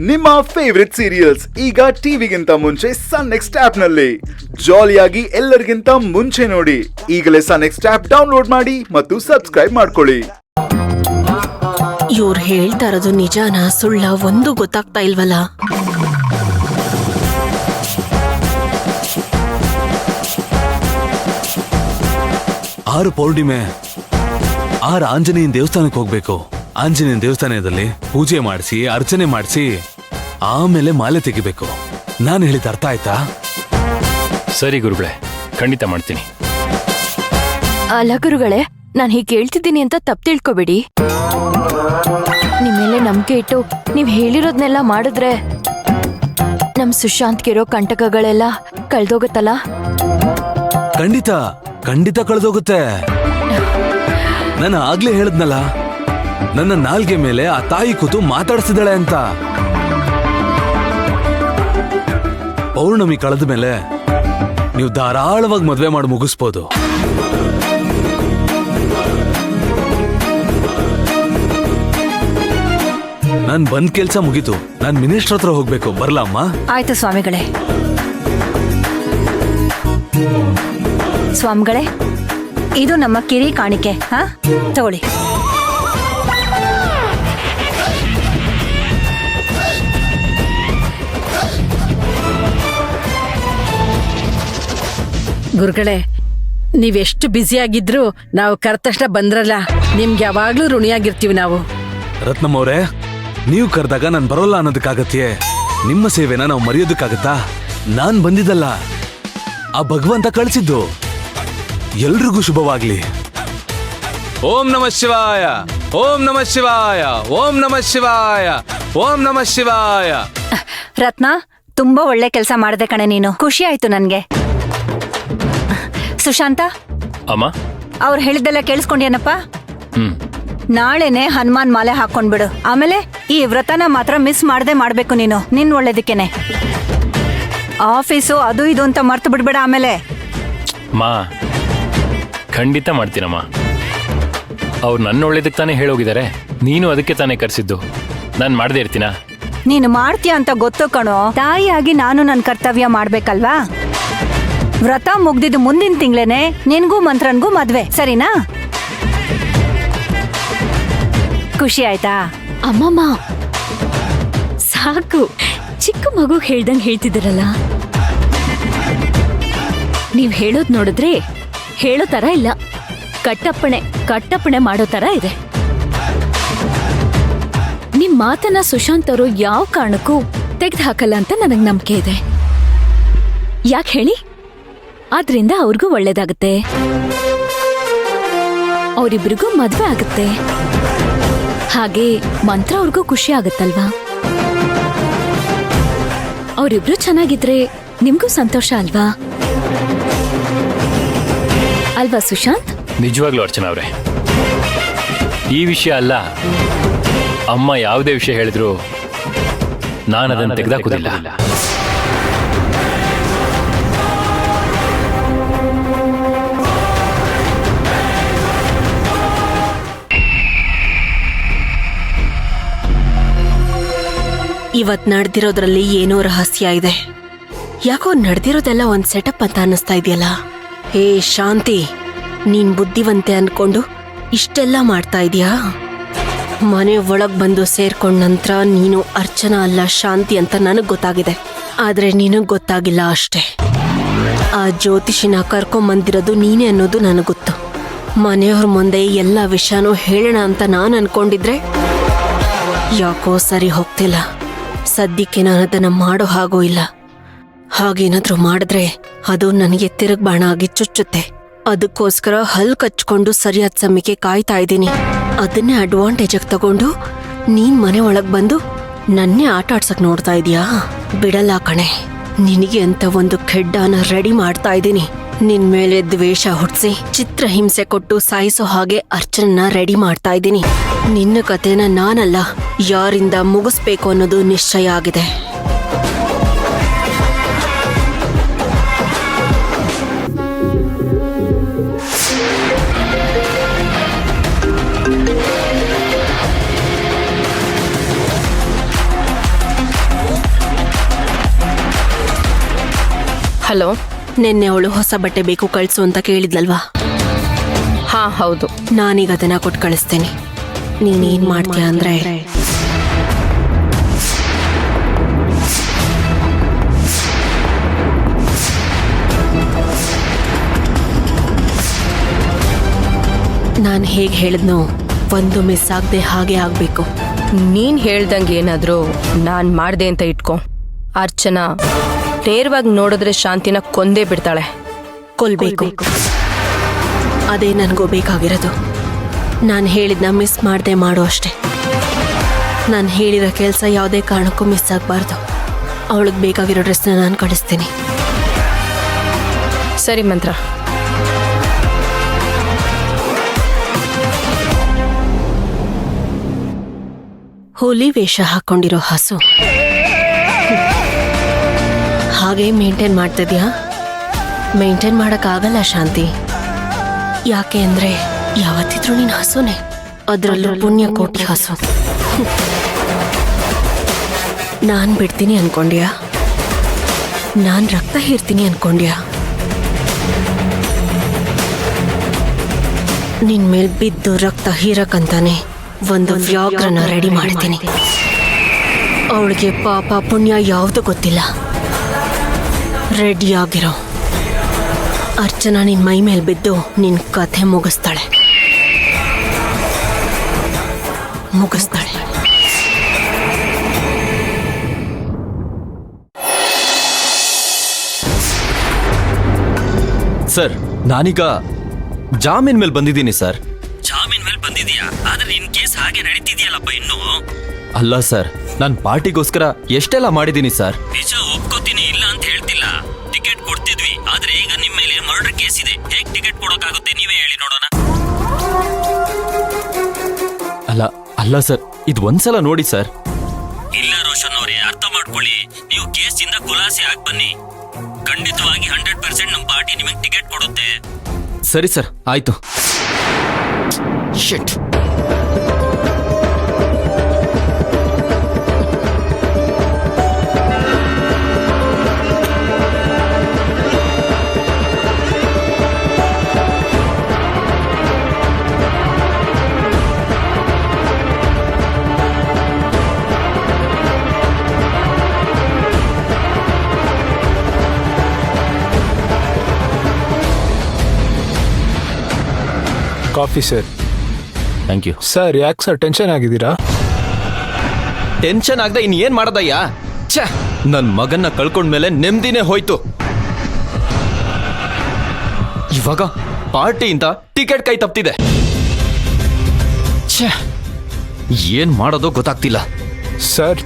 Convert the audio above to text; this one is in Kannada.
ನಿಮ್ಮ ಫೇವರಿಟ್ ಸೀರಿಯಲ್ಸ್ ಈಗ ಟಿವಿಗಿಂತ ಮುಂಚೆ ಸನ್ ನೆಕ್ಸ್ಟ್ ಆಪ್ ನಲ್ಲಿ ಜಾಲಿಯಾಗಿ ಎಲ್ಲರಿಗಿಂತ ಮುಂಚೆ ನೋಡಿ. ಈಗಲೇ ಸನ್ ನೆಕ್ಸ್ಟ್ ಆಪ್ ಡೌನ್ಲೋಡ್ ಮಾಡಿ ಮತ್ತು ಸಬ್ಸ್ಕ್ರೈಬ್ ಮಾಡ್ಕೊಳ್ಳಿ. ಇವ್ರು ಹೇಳ್ತಾ ಇರೋದು ನಿಜಾನ ಸುಳ್ಳ ಒಂದು ಗೊತ್ತಾಗ್ತಾ ಇಲ್ವಲ್ಲ. ಆರು ಪೌರ್ಣಿಮೆ 6 ಆಂಜನೇಯನ ದೇವಸ್ಥಾನಕ್ಕೆ ಹೋಗ್ಬೇಕು. ಆಂಜನೇಯನ ದೇವಸ್ಥಾನದಲ್ಲಿ ಪೂಜೆ ಮಾಡಿಸಿ ಅರ್ಚನೆ ಮಾಡಿಸಿ ಆಮೇಲೆ ಮಾಲೆ ತೆಗಿಬೇಕು. ನಾನು ಹೇಳಿದ ಅರ್ಥ ಆಯ್ತಾ? ಸರಿ ಗುರುಗಳೇ, ಖಂಡಿತ ಮಾಡ್ತೀನಿ. ಅಲ್ಲ ಗುರುಗಳೇ, ನಾನು ಹೀಗೆ ಹೇಳ್ತಿದ್ದೀನಿ ಅಂತ ತಪ್ಪು ತಿಳ್ಕೊಬೇಡಿ. ನಿಮ್ಮೇಲೆ ನಂಬಿಕೆ ಇಟ್ಟು ನೀವ್ ಹೇಳಿರೋದ್ನೆಲ್ಲ ಮಾಡಿದ್ರೆ ನಮ್ ಸುಶಾಂತ್ಗಿರೋ ಕಂಟಕಗಳೆಲ್ಲ ಕಳ್ದೋಗತ್ತಲ್ಲ. ಖಂಡಿತ ಖಂಡಿತ ಕಳೆದೋಗುತ್ತೆ. ನಾನು ಆಗ್ಲೇ ಹೇಳದ್ನಲ್ಲ, ನನ್ನ ನಾಲ್ಗೆ ಮೇಲೆ ಆ ತಾಯಿ ಕೂತು ಮಾತಾಡ್ಸಿದಾಳೆ ಅಂತ. ಪೌರ್ಣಮಿ ಕಳೆದ ಮೇಲೆ ನೀವು ಧಾರಾಳವಾಗಿ ಮದ್ವೆ ಮಾಡಿ ಮುಗಿಸ್ಬೋದು. ನಾನ್ ಬಂದ್ ಕೆಲ್ಸ ಮುಗೀತು. ನಾನ್ ಮಿನಿಸ್ಟರ್ ಹತ್ರ ಹೋಗ್ಬೇಕು. ಬರ್ಲಮ್ಮ? ಆಯ್ತು ಸ್ವಾಮಿಗಳೇ. ಸ್ವಾಮಿಗಳೇ, ಇದು ನಮ್ಮ ಕಿರಿ ಕಾಣಿಕೆ. ತಗೊಳ್ಳಿ. ಗುರುಗಳೇ, ನೀವೆಷ್ಟು ಬ್ಯುಸಿಯಾಗಿದ್ರು ನಾವು ಕರೆದ ತಕ್ಷಣ ಬಂದ್ರಲ್ಲ, ನಿಮ್ಗೆ ಯಾವಾಗ್ಲೂ ಋಣಿಯಾಗಿರ್ತೀವಿ ನಾವು. ರತ್ನಮ್ಮವ್ರೆ, ನೀವು ಕರೆದಾಗ ನಾನು ಬರೋಲ್ಲ ಅನ್ನೋದಕ್ಕಾಗತ್ತೆಯೇ? ನಿಮ್ಮ ಸೇವೆನ ನಾವು ಮರೆಯೋದಕ್ಕಾಗತ್ತಾ? ನಾನ್ ಬಂದಿದ್ದಲ್ಲ, ಆ ಭಗವಂತ ಕಳಿಸಿದ್ದು. ಎಲ್ರಿಗೂ ಶುಭವಾಗ್ಲಿ. ಓಂ ನಮಃ ಶಿವಾಯ, ಓಂ ನಮಃ ಶಿವಾಯ, ಓಂ ನಮಃ ಶಿವಾಯ, ಓಂ ನಮಃ ಶಿವಾಯ. ರತ್ನ, ತುಂಬಾ ಒಳ್ಳೆ ಕೆಲಸ ಮಾಡಿದೆ ಕಣೆ ನೀನು. ಖುಷಿ ಆಯ್ತು ನನ್ಗೆ. ಸುಶಾಂತ, ಅಮ್ಮ, ಅವ್ರು ಹೇಳಿದ್ದೆಲ್ಲ ಕೇಳಿಸ್ಕೊಂಡ್ಯೇನಪ್ಪ? ನಾಳೆನೆ ಹನುಮಾನ್ ಮಾಲೆ ಹಾಕೊಂಡ್ಬಿಡು. ಆಮೇಲೆ ಈ ವ್ರತನ ಮಾತ್ರ ಮಿಸ್ ಮಾಡದೆ ಮಾಡ್ಬೇಕು ನೀನು. ನಿನ್ ಒಳ್ಳೇದಕ್ಕೇನೆ. ಆಫೀಸು ಅದು ಇದು ಅಂತ ಮರ್ತು ಬಿಡ್ಬೇಡ ಆಮೇಲೆ. ಮಾ, ಖಂಡಿತ ಮಾಡ್ತೀನಮ್ಮ. ಅವ್ರು ನನ್ನ ಒಳ್ಳೇದಕ್ಕೆ ತಾನೇ ಹೇಳೋಗಿದ್ದಾರೆ. ನೀನು ಅದಕ್ಕೆ ತಾನೇ ಕರೆಸಿದ್ದು. ನಾನು ಮಾಡದೇ ಇರ್ತೀನಾ? ನೀನು ಮಾಡ್ತೀಯ ಅಂತ ಗೊತ್ತು ಕಣೋ. ತಾಯಿಯಾಗಿ ನಾನು ನನ್ನ ಕರ್ತವ್ಯ ಮಾಡ್ಬೇಕಲ್ವಾ? ವ್ರತ ಮುಗ್ದಿದ್ದು ಮುಂದಿನ ತಿಂಗಳೇನೆ ನಿನ್ಗೂ ಮಂತ್ರನ್ಗೂ ಮದ್ವೆ, ಸರಿನಾ? ಖುಷಿ ಆಯ್ತಾ? ಅಮ್ಮಮ್ಮ ಸಾಕು, ಚಿಕ್ಕ ಮಗು ಹೇಳ್ದಂಗ್ ಹೇಳ್ತಿದ್ದೀರಲ್ಲ. ನೀವ್ ಹೇಳೋದ್ ನೋಡಿದ್ರೆ ಹೇಳೋ ತರ ಇಲ್ಲ, ಕಟ್ಟಪ್ಪಣೆ ಮಾಡೋ ತರ ಇದೆ. ನಿಮ್ ಮಾತನ್ನ ಸುಶಾಂತ್ ಅವರು ಯಾವ ಕಾರಣಕ್ಕೂ ತೆಗೆದು ಹಾಕಲ್ಲ ಅಂತ ನನಗ್ ನಂಬಿಕೆ ಇದೆ. ಯಾಕೆ ಹೇಳಿ? ಆದ್ರಿಂದ ಅವ್ರಿಗೂ ಒಳ್ಳೇದಾಗತ್ತೆ, ಅವರಿಬ್ರಿಗೂ ಮದ್ವೆ ಆಗತ್ತೆ, ಹಾಗೆ ಮಂತ್ರ ಅವ್ರಿಗೂ ಖುಷಿ ಆಗತ್ತಲ್ವಾ? ಅವರಿಬ್ರು ಚೆನ್ನಾಗಿದ್ರೆ ನಿಮ್ಗೂ ಸಂತೋಷ ಅಲ್ವಾ? ಅಲ್ವಾ ಸುಶಾಂತ್? ನಿಜವಾಗ್ಲೂ ಅರ್ಚನಾ ಅವ್ರೆ, ಈ ವಿಷಯ ಅಲ್ಲ, ಅಮ್ಮ ಯಾವುದೇ ವಿಷಯ ಹೇಳಿದ್ರು ನಾನು ಅದನ್ನು ತೆಗೆದಾಕೋದಿಲ್ಲ. ಇವತ್ ನಡೆದಿರೋದ್ರಲ್ಲಿ ಏನೋ ರಹಸ್ಯ ಇದೆ. ಯಾಕೋ ನಡೆದಿರೋದೆಲ್ಲ ಒಂದ್ ಸೆಟಪ್ ಅಂತ ಅನ್ನಿಸ್ತಾ ಇದೆಯಲ್ಲ. ಹೇ ಶಾಂತಿ, ನೀನ್ ಬುದ್ಧಿವಂತೆ ಅನ್ಕೊಂಡು ಇಷ್ಟೆಲ್ಲ ಮಾಡ್ತಾ ಇದೀಯಾ? ಮನೆ ಒಳಗ್ ಬಂದು ಸೇರ್ಕೊಂಡ ನಂತರ ನೀನು ಅರ್ಚನಾ ಅಲ್ಲ ಶಾಂತಿ ಅಂತ ನನಗ್ ಗೊತ್ತಾಗಿದೆ. ಆದ್ರೆ ನಿನಗ್ ಗೊತ್ತಾಗಿಲ್ಲ ಅಷ್ಟೇ. ಆ ಜ್ಯೋತಿಷಿನ ಕರ್ಕೊಂಬಂದಿರೋದು ನೀನೇ ಅನ್ನೋದು ನನಗ್ ಗೊತ್ತು. ಮನೆಯವ್ರ ಮುಂದೆ ಎಲ್ಲ ವಿಷಯನೂ ಹೇಳೋಣ ಅಂತ ನಾನು ಅನ್ಕೊಂಡಿದ್ರೆ ಯಾಕೋ ಸರಿ ಹೋಗ್ತಿಲ್ಲ. ಸದ್ಯಕ್ಕೆ ನಾನು ಅದನ್ನ ಮಾಡೋ ಹಾಗೂ ಇಲ್ಲ. ಹಾಗೇನಾದ್ರೂ ಮಾಡಿದ್ರೆ ಅದು ನನಗೆ ತಿರುಗ್ಬಾಣ ಆಗಿ ಚುಚ್ಚುತ್ತೆ. ಅದಕ್ಕೋಸ್ಕರ ಹಲ್ ಕಚ್ಕೊಂಡು ಸರಿಯಾದ ಸಮಯಕ್ಕೆ ಕಾಯ್ತಾ ಇದ್ದೀನಿ. ಅದನ್ನೇ ಅಡ್ವಾಂಟೇಜ್ ಆಗಿ ತಗೊಂಡು ನೀನ್ ಮನೆ ಒಳಗ್ ಬಂದು ನನ್ನೇ ಆಟ ಆಡ್ಸಕ್ ನೋಡ್ತಾ ಇದೀಯಾ? ಬಿಡಲ್ಲ ಕಣೆ. ನಿನಗೆ ಅಂತ ಒಂದು ಖೆಡ್ಡಾನ ರೆಡಿ ಮಾಡ್ತಾ ಇದ್ದೀನಿ. ನಿನ್ ಮೇಲೆ ದ್ವೇಷ ಹುಟ್ಸಿ ಚಿತ್ರಹಿಂಸೆ ಕೊಟ್ಟು ಸಾಯಿಸೋ ಹಾಗೆ ಅರ್ಚನನ್ನ ರೆಡಿ ಮಾಡ್ತಾ ಇದ್ದೀನಿ. ನಿನ್ನ ಕಥೆನ ನಾನಲ್ಲ, ಯಾರಿಂದ ಮುಗಿಸ್ಬೇಕು ಅನ್ನೋದು ನಿಶ್ಚಯ ಆಗಿದೆ. ಹಲೋ. ನಿನ್ನೆ ಅವಳು ಹೊಸ ಬಟ್ಟೆ ಬೇಕು ಕಳ್ಸು ಅಂತ ಕೇಳಿದ್ಲಲ್ವಾ? ಹಾ ಹೌದು. ನಾನೀಗ ಅದನ್ನ ಕೊಟ್ಟು ಕಳಿಸ್ತೇನೆ. ನೀನೇನ್ ಮಾಡ್ತೀಯ ಅಂದ್ರೆ ನಾನು ಹೇಗೆ ಹೇಳಿದ್ನೋ ಒಂದು ಮಿಸ್ ಆಗದೆ ಹಾಗೆ ಆಗ್ಬೇಕು. ನೀನ್ ಹೇಳ್ದಂಗೆ ಏನಾದ್ರೂ ನಾನ್ ಮಾಡ್ದೆ ಅಂತ ಇಟ್ಕೊ. ಅರ್ಚನಾ ನೇರವಾಗಿ ನೋಡಿದ್ರೆ ಶಾಂತಿನ ಕೊಂದೇ ಬಿಡ್ತಾಳೆ. ಕೊಲ್ಬೇಕು. ಅದೇ ನನಗೂ ಬೇಕಾಗಿರೋದು. ನಾನು ಹೇಳಿದ್ನ ಮಿಸ್ ಮಾಡದೆ ಮಾಡೋ ಅಷ್ಟೆ. ನಾನು ಹೇಳಿರೋ ಕೆಲಸ ಯಾವುದೇ ಕಾರಣಕ್ಕೂ ಮಿಸ್ ಆಗಬಾರ್ದು. ಅವಳಿಗೆ ಬೇಕಾಗಿರೋ ಡ್ರೆಸ್ನ ನಾನು ಕಳಿಸ್ತೀನಿ. ಸರಿ ಮಂತ್ರ. ಹುಲಿ ವೇಷ ಹಾಕೊಂಡಿರೋ ಹಸು ಹಾಗೆ ಮೇಂಟೈನ್ ಮಾಡ್ತಿದ್ಯಾ? ಮೇಂಟೈನ್ ಮಾಡೋಕ್ಕಾಗಲ್ಲ ಶಾಂತಿ. ಯಾಕೆ ಅಂದ್ರೆ ಯಾವತ್ತಿದ್ರೂ ನೀನು ಹಸುನೇ, ಅದರಲ್ಲೂ ಪುಣ್ಯಕೋಟಿ ಹಸು. ನಾನು ಬಿಡ್ತೀನಿ ಅನ್ಕೊಂಡ್ಯಾ? ನಾನು ರಕ್ತ ಹೀರ್ತೀನಿ ಅನ್ಕೊಂಡ್ಯಾ? ನಿನ್ ಮೇಲ್ ಬಿದ್ದು ರಕ್ತ ಹೀರಕ್ಕಂತಾನೆ ಒಂದು ವ್ಯಾಘ್ರನ ರೆಡಿ ಮಾಡ್ತೀನಿ. ಅವಳಿಗೆ ಪಾಪ ಪುಣ್ಯ ಯಾವುದು ಗೊತ್ತಿಲ್ಲ. ರೆಡಿಯಾಗಿರೋ. ಅರ್ಚನಾ ನಿನ್ ಮೈ ಮೇಲೆ ಬಿದ್ದು ನಿನ್ ಕಥೆ ಮುಗಿಸ್ತಾಳೆ. ಸರ್, ನಾನೀಗ ಜಾಮೀನ್ ಮೇಲೆ ಬಂದಿದ್ದೀನಿ ಸರ್. ಜಾಮೀನ್ ಮೇಲೆ ಬಂದಿದ್ಯಾ? ಆದ್ರೆ ನಿನ್ ಕೇಸ್ ಹಾಗೆ ನಡೀತಿದ್ಯಲ್ಲಪ್ಪ ಇನ್ನು. ಅಲ್ಲ ಸರ್, ನಾನು ಪಾರ್ಟಿಗೋಸ್ಕರ ಎಷ್ಟೆಲ್ಲ ಮಾಡಿದ್ದೀನಿ ಸರ್. ನಿಜ ಒಪ್ಕೋತೀನಿ, ಇಲ್ಲ ಅಂತ ಹೇಳ್ತಿಲ್ಲ. ಟಿಕೆಟ್ ಕೊಡ್ತಿದ್ವಿ, ಆದ್ರೆ ಈಗ ನಿಮ್ ಮೇಲೆ ಮರ್ಡರ್ ಕೇಸ್ ಇದೆ. ಹೇಗ್ ಟಿಕೆಟ್ ಕೊಡೋಕ್ಕಾಗುತ್ತೆ ನೀವೇ ಹೇಳಿ ನೋಡೋಣ. ಅಲ್ಲ ಸರ್, ಇದು ಒಂದ್ಸಲ ನೋಡಿ ಸರ್. ಇಲ್ಲ ರೋಷನ್ ಅವರೇ, ಅರ್ಥ ಮಾಡ್ಕೊಳ್ಳಿ. ನೀವು ಕೇಸ್ ಇಂದ ಖುಲಾಸೆ ಆಗಿ ಬನ್ನಿ. ಖಂಡಿತವಾಗಿ 100% ನಮ್ಮ ಪಾರ್ಟಿ ನಿಮಗೆ ಟಿಕೆಟ್ ಕೊಡುತ್ತೆ. ಸರಿ ಸರ್, ಆಯ್ತು. Shit. Coffee sir. Thank you sir. ಯಾಕೆ ಸರ್ ಟೆನ್ಷನ್ ಆಗಿದ್ದೀರಾ? ಟೆನ್ಷನ್ ಆಗದೆ ಇನ್ ಏನ್ ಮಾಡದಯ್ಯ? ಛೇ, ನನ್ ಮಗನ್ನ ಕಳ್ಕೊಂಡ್ಮೇಲೆ ನೆಮ್ಮದಿನೇ ಹೋಯ್ತು. ಇವಾಗ ಪಾರ್ಟಿಯಿಂದ ಟಿಕೆಟ್ ಕೈ ತಪ್ಪಿದೆ. ಛೇ, ಏನ್ ಮಾಡೋದೋ ಗೊತ್ತಾಗ್ತಿಲ್ಲ. ಸರ್